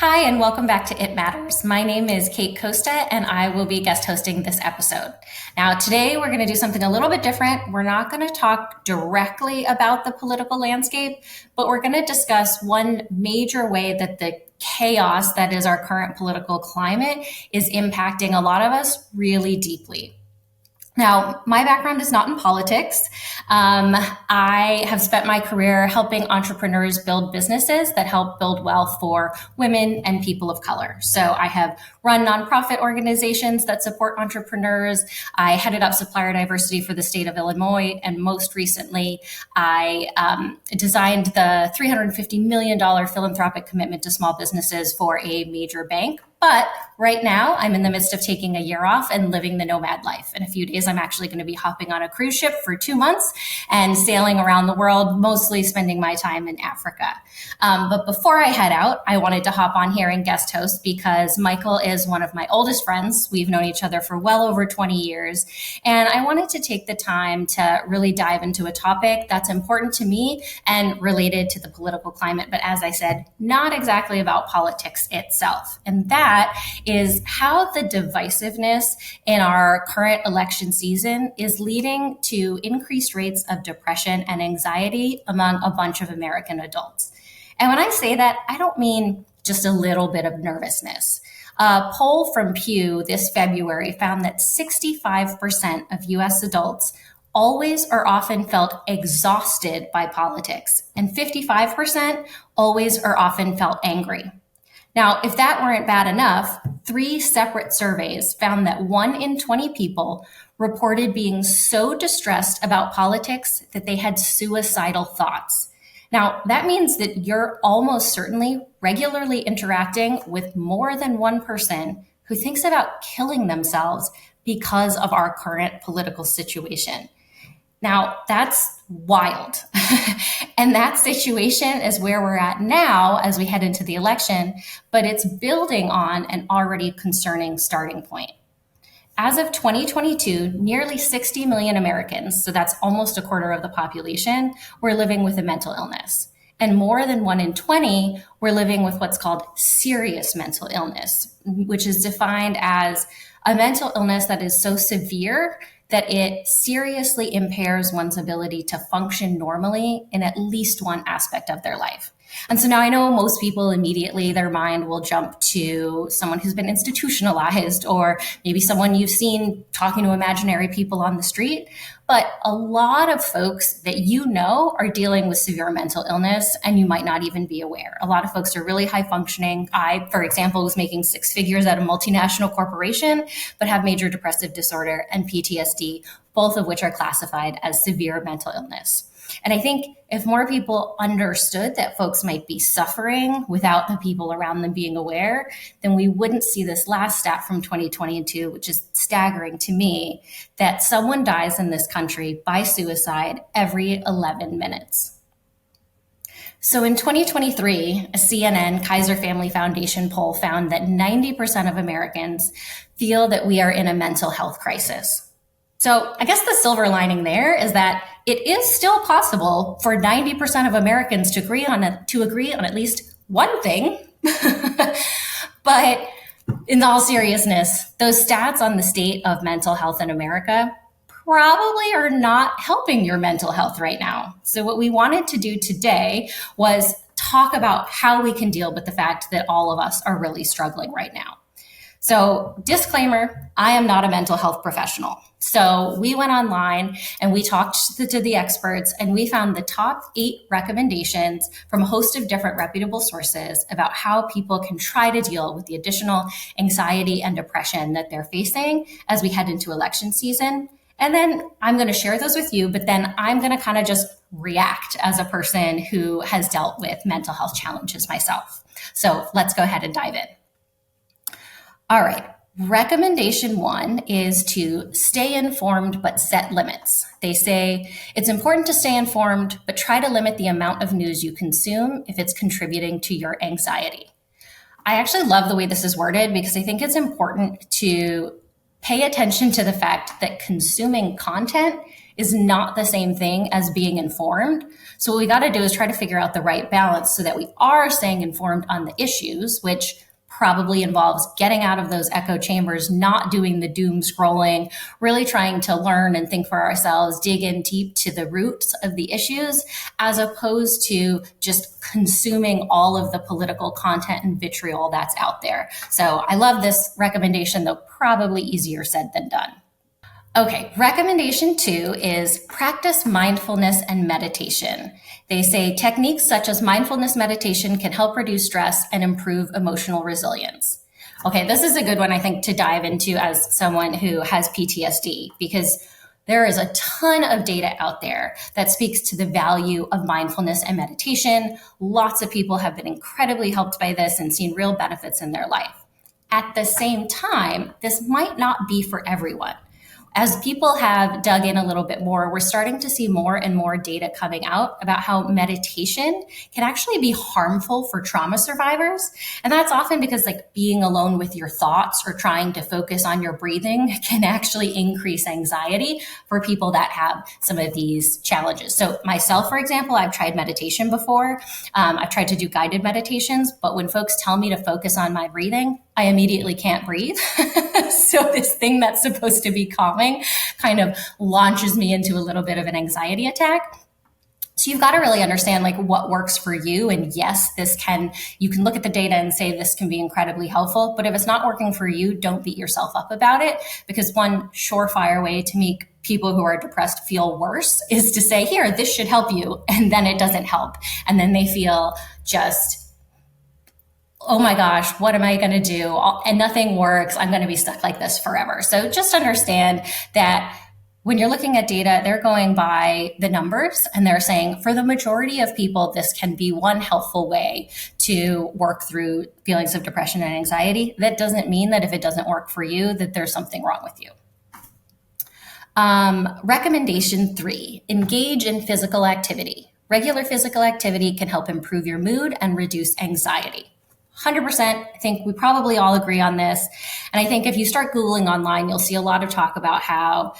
Hi, and welcome back to It Matters. My name is Cate Costa, and I will be guest hosting this episode. Now, today we're going to do something a little bit different. We're not going to talk directly about the political landscape, but we're going to discuss one major way that the chaos that is our current political climate is impacting a lot of us really deeply. Now, my background is not in politics. I have spent my career helping entrepreneurs build businesses that help build wealth for women and people of color. So I have run nonprofit organizations that support entrepreneurs. I headed up supplier diversity for the state of Illinois. And most recently, I designed the $350 million philanthropic commitment to small businesses for a major bank. But right now, I'm in the midst of taking a year off and living the nomad life. In a few days, I'm actually going to be hopping on a cruise ship for 2 months and sailing around the world, mostly spending my time in Africa. But before I head out, I wanted to hop on here and guest host because Michael is one of my oldest friends. We've known each other for well over 20 years. And I wanted to take the time to really dive into a topic that's important to me and related to the political climate. But as I said, not exactly about politics itself. And that is how the divisiveness in our current election season is leading to increased rates of depression and anxiety among a bunch of American adults. And when I say that, I don't mean just a little bit of nervousness. A poll from Pew this February found that 65% of US adults always or often felt exhausted by politics, and 55% always or often felt angry. Now, if that weren't bad enough, 3 separate surveys found that 1 in 20 people reported being so distressed about politics that they had suicidal thoughts. Now, that means that you're almost certainly regularly interacting with more than one person who thinks about killing themselves because of our current political situation. Now, that's wild. And that situation is where we're at now as we head into the election, but it's building on an already concerning starting point. As of 2022, nearly 60 million Americans, so that's almost a quarter of the population, were living with a mental illness. And more than 1 in 20 were living with what's called serious mental illness, which is defined as a mental illness that is so severe that it seriously impairs one's ability to function normally in at least one aspect of their life. And so now I know most people immediately, their mind will jump to someone who's been institutionalized or maybe someone you've seen talking to imaginary people on the street. But a lot of folks that you know are dealing with severe mental illness and you might not even be aware. A lot of folks are really high functioning. I, for example, was making 6 figures at a multinational corporation, but have major depressive disorder and PTSD, both of which are classified as severe mental illness. And I think if more people understood that folks might be suffering without the people around them being aware, then we wouldn't see this last stat from 2022, which is staggering to me, that someone dies in this country by suicide every 11 minutes. So in 2023, a CNN Kaiser Family Foundation poll found that 90% of Americans feel that we are in a mental health crisis. So I guess the silver lining there is that it is still possible for 90% of Americans to agree on at least one thing. But in all seriousness, those stats on the state of mental health in America probably are not helping your mental health right now. So what we wanted to do today was talk about how we can deal with the fact that all of us are really struggling right now. So disclaimer, I am not a mental health professional. So we went online and we talked to the experts and we found the top 8 recommendations from a host of different reputable sources about how people can try to deal with the additional anxiety and depression that they're facing as we head into election season. And then I'm going to share those with you, but then I'm going to kind of just react as a person who has dealt with mental health challenges myself. So let's go ahead and dive in. All right. Recommendation 1 is to stay informed, but set limits. They say it's important to stay informed, but try to limit the amount of news you consume if it's contributing to your anxiety. I actually love the way this is worded because I think it's important to pay attention to the fact that consuming content is not the same thing as being informed. So what we got to do is try to figure out the right balance so that we are staying informed on the issues, which probably involves getting out of those echo chambers, not doing the doom scrolling, really trying to learn and think for ourselves, dig in deep to the roots of the issues, as opposed to just consuming all of the political content and vitriol that's out there. So I love this recommendation, though probably easier said than done. Okay, recommendation 2 is practice mindfulness and meditation. They say techniques such as mindfulness meditation can help reduce stress and improve emotional resilience. Okay, this is a good one, I think, to dive into as someone who has PTSD, because there is a ton of data out there that speaks to the value of mindfulness and meditation. Lots of people have been incredibly helped by this and seen real benefits in their life. At the same time, this might not be for everyone. As people have dug in a little bit more, we're starting to see more and more data coming out about how meditation can actually be harmful for trauma survivors. And that's often because being alone with your thoughts or trying to focus on your breathing can actually increase anxiety for people that have some of these challenges. So myself, for example, I've tried meditation before. I've tried to do guided meditations, but when folks tell me to focus on my breathing, I immediately can't breathe. So this thing that's supposed to be calming kind of launches me into a little bit of an anxiety attack. So you've got to really understand what works for you. And yes, you can look at the data and say this can be incredibly helpful, but if it's not working for you, don't beat yourself up about it, because one surefire way to make people who are depressed feel worse is to say, here, this should help you. And then it doesn't help. And then they feel just, oh my gosh, what am I going to do? And nothing works. I'm going to be stuck like this forever. So just understand that when you're looking at data, they're going by the numbers and they're saying for the majority of people, this can be one helpful way to work through feelings of depression and anxiety. That doesn't mean that if it doesn't work for you, that there's something wrong with you. Recommendation 3, engage in physical activity. Regular physical activity can help improve your mood and reduce anxiety. 100%. I think we probably all agree on this. And I think if you start Googling online, you'll see a lot of talk about how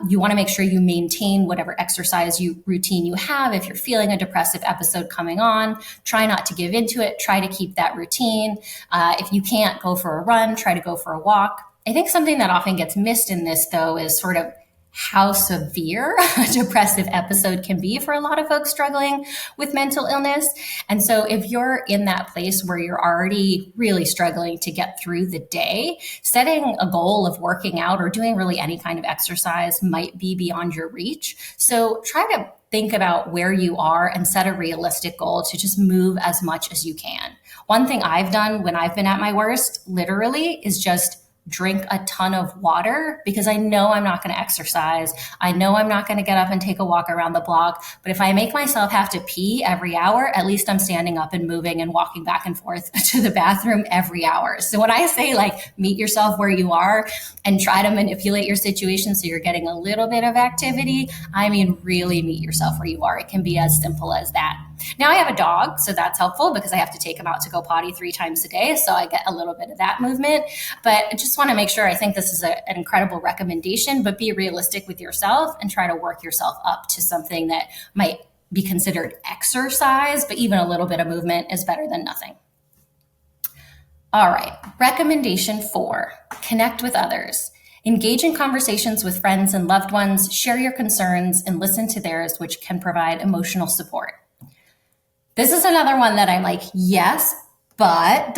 you want to make sure you maintain whatever exercise routine you have. If you're feeling a depressive episode coming on, try not to give into it. Try to keep that routine. If you can't go for a run, try to go for a walk. I think something that often gets missed in this, though, is sort of how severe a depressive episode can be for a lot of folks struggling with mental illness. And so if you're in that place where you're already really struggling to get through the day, setting a goal of working out or doing really any kind of exercise might be beyond your reach. So try to think about where you are and set a realistic goal to just move as much as you can. One thing I've done when I've been at my worst, literally, is just drink a ton of water, because I know I'm not going to exercise. I know I'm not going to get up and take a walk around the block. But if I make myself have to pee every hour, at least I'm standing up and moving and walking back and forth to the bathroom every hour. So when I say meet yourself where you are and try to manipulate your situation so you're getting a little bit of activity, I mean, really meet yourself where you are. It can be as simple as that. Now I have a dog, so that's helpful because I have to take him out to go potty 3 times a day. So I get a little bit of that movement, but I just want to make sure, I think this is an incredible recommendation, but be realistic with yourself and try to work yourself up to something that might be considered exercise, but even a little bit of movement is better than nothing. All right. Recommendation 4, connect with others. Engage in conversations with friends and loved ones, share your concerns and listen to theirs, which can provide emotional support. This is another one that I'm like, yes, but ...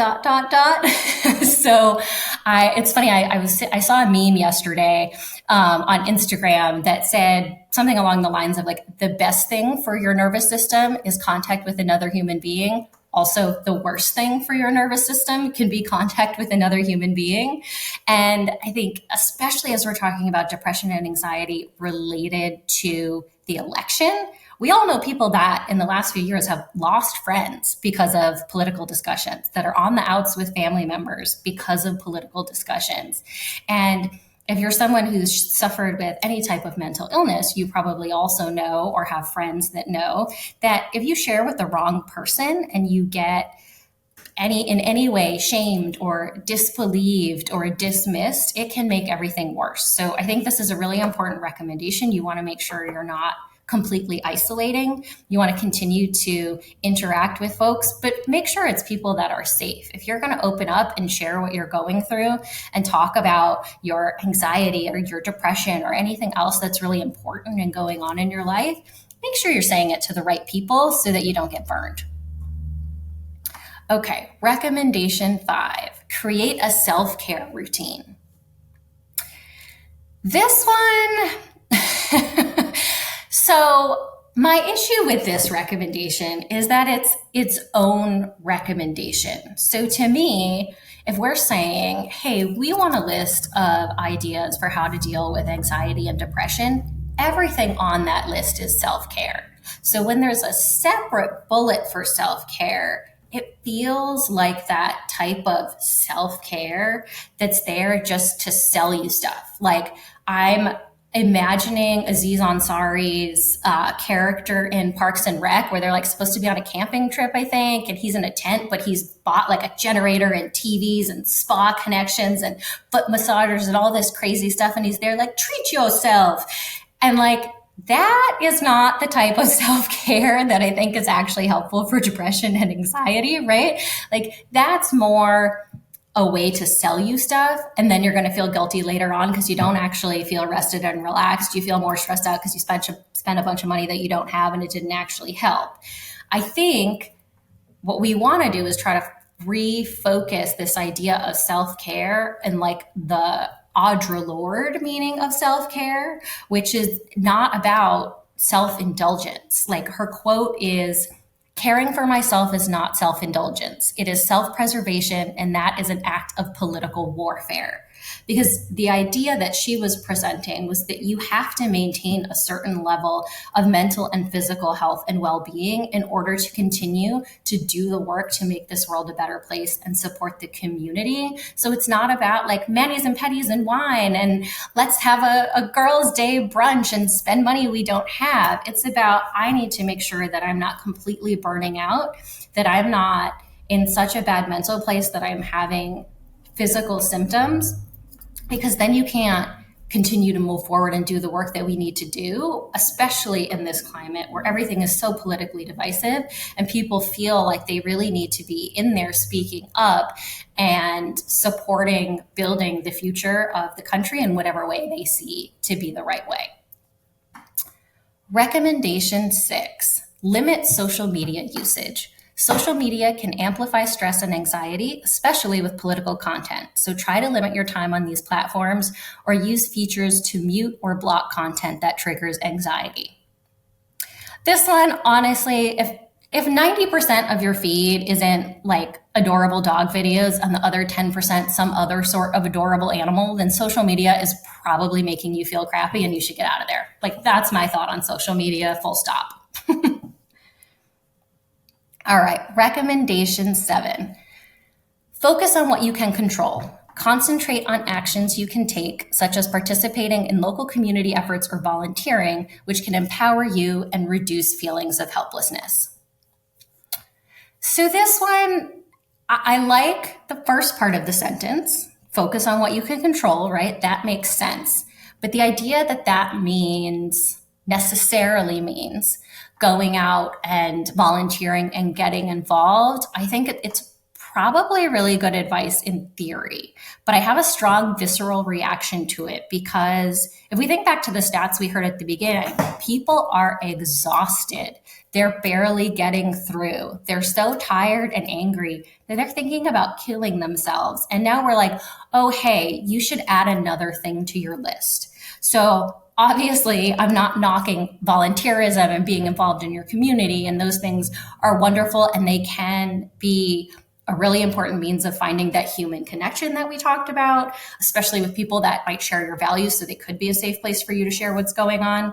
So it's funny. I saw a meme yesterday on Instagram that said something along the lines of the best thing for your nervous system is contact with another human being. Also, the worst thing for your nervous system can be contact with another human being. And I think, especially as we're talking about depression and anxiety related to the election, we all know people that in the last few years have lost friends because of political discussions, that are on the outs with family members because of political discussions. And if you're someone who's suffered with any type of mental illness, you probably also know or have friends that know that if you share with the wrong person and you get in any way shamed or disbelieved or dismissed, it can make everything worse. So I think this is a really important recommendation. You want to make sure you're not completely isolating. You want to continue to interact with folks, but make sure it's people that are safe. If you're going to open up and share what you're going through and talk about your anxiety or your depression or anything else that's really important and going on in your life, make sure you're saying it to the right people so that you don't get burned. Okay, recommendation 5, create a self-care routine. This one, so my issue with this recommendation is that it's its own recommendation. So to me, if we're saying, hey, we want a list of ideas for how to deal with anxiety and depression, everything on that list is self-care. So when there's a separate bullet for self-care, it feels like that type of self-care that's there just to sell you stuff. Like I'm imagining Aziz Ansari's character in Parks and Rec, where they're like supposed to be on a camping trip, I think, and he's in a tent, but he's bought like a generator and TVs and spa connections and foot massagers and all this crazy stuff. And he's there like, treat yourself. And like, that is not the type of self-care that I think is actually helpful for depression and anxiety, right? Like that's more a way to sell you stuff. And then you're going to feel guilty later on because you don't actually feel rested and relaxed. You feel more stressed out because you spent a bunch of money that you don't have and it didn't actually help. I think what we want to do is try to refocus this idea of self-care and like the Audre Lorde meaning of self-care, which is not about self-indulgence. Like her quote is, caring for myself is not self-indulgence. It is self-preservation, and that is an act of political warfare. Because the idea that she was presenting was that you have to maintain a certain level of mental and physical health and well-being in order to continue to do the work to make this world a better place and support the community. So it's not about like manis and petties and wine and let's have a girls' day brunch and spend money we don't have. It's about, I need to make sure that I'm not completely burning out, that I'm not in such a bad mental place that I'm having physical symptoms, because then you can't continue to move forward and do the work that we need to do, especially in this climate where everything is so politically divisive and people feel like they really need to be in there speaking up and supporting building the future of the country in whatever way they see to be the right way. Recommendation 6, limit social media usage. Social media can amplify stress and anxiety, especially with political content. So try to limit your time on these platforms or use features to mute or block content that triggers anxiety. This one, honestly, if 90% of your feed isn't like adorable dog videos and the other 10% some other sort of adorable animal, then social media is probably making you feel crappy and you should get out of there. Like that's my thought on social media, full stop. All right, recommendation 7. Focus on what you can control. Concentrate on actions you can take, such as participating in local community efforts or volunteering, which can empower you and reduce feelings of helplessness. So this one, I like the first part of the sentence. Focus on what you can control, right? That makes sense. But the idea that that necessarily means going out and volunteering and getting involved, I think it's probably really good advice in theory, but I have a strong visceral reaction to it because if we think back to the stats we heard at the beginning, people are exhausted. They're barely getting through. They're so tired and angry that they're thinking about killing themselves. And now we're like, oh, hey, you should add another thing to your list. So obviously, I'm not knocking volunteerism and being involved in your community, and those things are wonderful, and they can be a really important means of finding that human connection that we talked about, especially with people that might share your values, so they could be a safe place for you to share what's going on.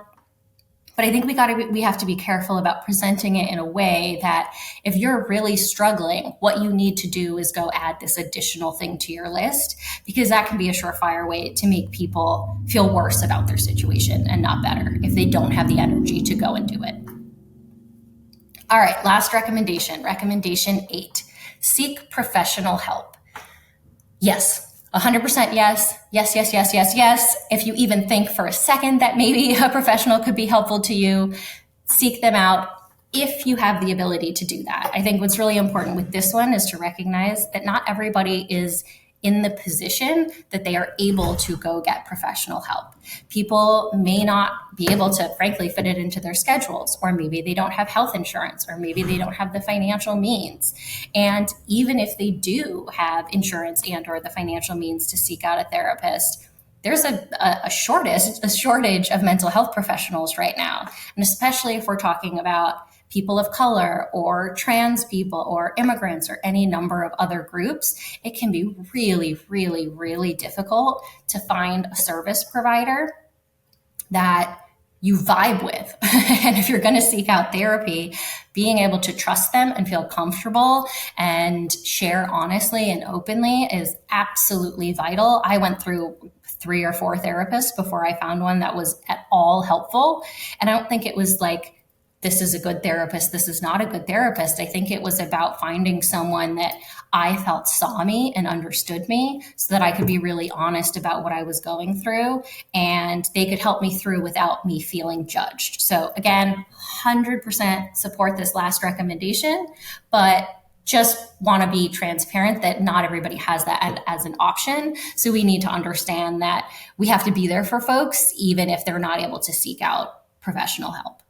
But I think we have to be careful about presenting it in a way that if you're really struggling, what you need to do is go add this additional thing to your list, because that can be a surefire way to make people feel worse about their situation and not better if they don't have the energy to go and do it. All right, last recommendation, recommendation 8. seek professional help. Yes. 100% yes. Yes, yes, yes, yes, yes. If you even think for a second that maybe a professional could be helpful to you, seek them out if you have the ability to do that. I think what's really important with this one is to recognize that not everybody is in the position that they are able to go get professional help. People may not be able to, frankly, fit it into their schedules, or maybe they don't have health insurance, or maybe they don't have the financial means. And even if they do have insurance and or the financial means to seek out a therapist, there's a shortage of mental health professionals right now. And especially if we're talking about people of color or trans people or immigrants or any number of other groups, it can be really, really, really difficult to find a service provider that you vibe with. And if you're going to seek out therapy, being able to trust them and feel comfortable and share honestly and openly is absolutely vital. I went through 3 or 4 therapists before I found one that was at all helpful. And I don't think it was like, this is a good therapist, this is not a good therapist. I think it was about finding someone that I felt saw me and understood me so that I could be really honest about what I was going through and they could help me through without me feeling judged. So again, 100% support this last recommendation, but just want to be transparent that not everybody has that as an option. So we need to understand that we have to be there for folks, even if they're not able to seek out professional help.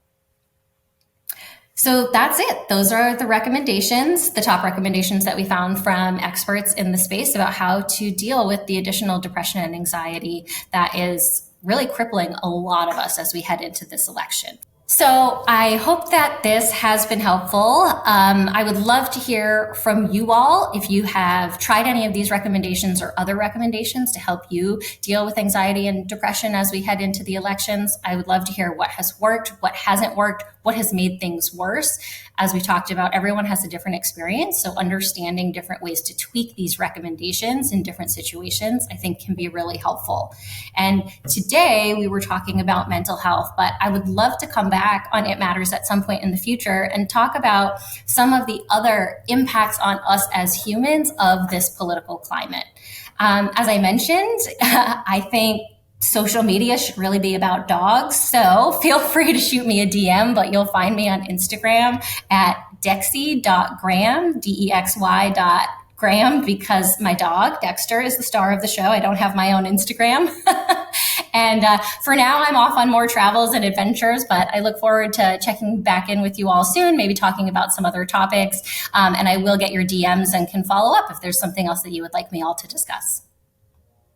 So that's it. Those are the recommendations, the top recommendations that we found from experts in the space about how to deal with the additional depression and anxiety that is really crippling a lot of us as we head into this election. So I hope that this has been helpful. I would love to hear from you all if you have tried any of these recommendations or other recommendations to help you deal with anxiety and depression as we head into the elections. I would love to hear what has worked, what hasn't worked, what has made things worse. As we talked about, everyone has a different experience, so understanding different ways to tweak these recommendations in different situations, I think, can be really helpful. And today we were talking about mental health, but I would love to come back on It Matters at some point in the future and talk about some of the other impacts on us as humans of this political climate. As I mentioned, I think social media should really be about dogs. So feel free to shoot me a DM, but you'll find me on Instagram at dexy.graham, DEXY.graham, because my dog, Dexter, is the star of the show. I don't have my own Instagram. And for now, I'm off on more travels and adventures, but I look forward to checking back in with you all soon, maybe talking about some other topics. And I will get your DMs and can follow up if there's something else that you would like me all to discuss.